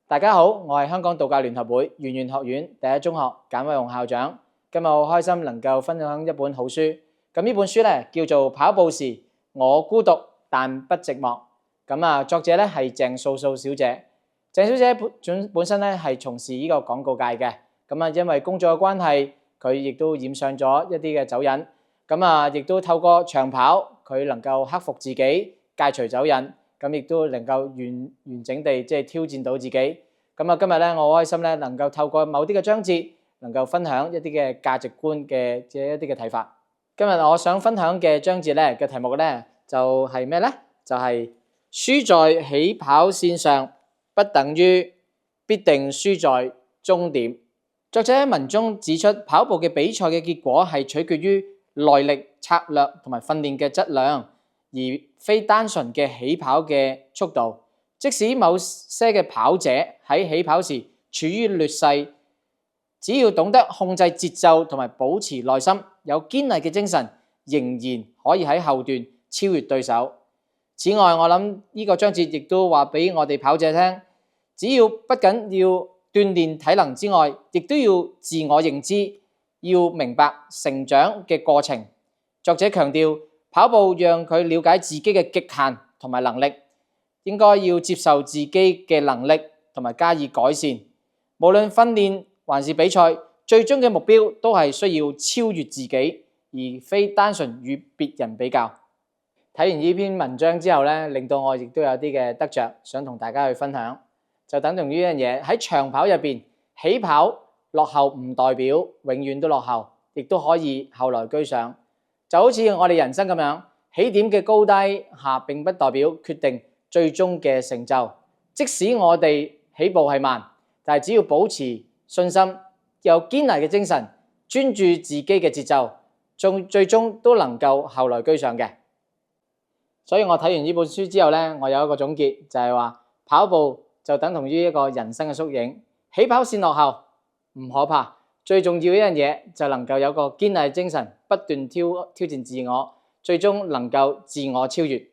大家好，我係香港道教聯合會圓玄學院第一中學簡偉雄校長。今日好開心能夠分享一本好書。咁呢本書咧叫做《跑步時我孤獨但不寂寞》。作者咧係鄭素素小姐。鄭小姐本身咧係從事呢個廣告界嘅。因為工作嘅關係，佢亦都染上咗一啲嘅酒癮。亦都透過長跑，佢能夠克服自己，戒除酒癮。亦都能夠完整地挑戰到自己。今日咧，我好開心咧，能夠透過某啲嘅章節，能夠分享一啲嘅價值觀嘅一啲嘅睇法。今日我想分享嘅章節咧嘅題目咧就係咩咧？就係輸在起跑線上，不等於必定輸在終點。作者喺文中指出，跑步嘅比賽嘅結果係取決於耐力、策略同埋訓練嘅質量，而非單純嘅起跑嘅速度。即使某些嘅跑者喺起跑時處於劣勢，只要懂得控制節奏同埋保持耐心，有堅毅嘅精神，仍然可以喺後段超越對手。此外，我諗呢個章節亦都話俾我哋跑者聽，只要不僅要鍛鍊體能之外，亦都要自我認知，要明白成長嘅過程。作者強調，跑步讓佢了解自己嘅極限同埋能力，應該要接受自己嘅能力同埋加以改善。無論訓練還是比賽，最終嘅目標都係需要超越自己，而非單純與別人比較。睇完呢篇文章之後咧，令到我亦都有啲嘅得着，想同大家去分享。就等同於呢樣嘢，喺長跑入邊，起跑落後唔代表永遠都落後，亦都可以後來居上。就好似我哋人生咁樣，起點嘅高低下並不代表決定最終嘅成就。即使我哋起步係慢，但係只要保持信心，有堅毅嘅精神，專注自己嘅節奏，最終都能夠後來居上嘅。所以我睇完呢本書之後咧，我有一個總結，就係話跑步就等同於一個人生嘅縮影。起跑線落後唔可怕，最重要一樣嘢就能夠有個堅毅精神，不斷挑戰自我，最終能夠自我超越。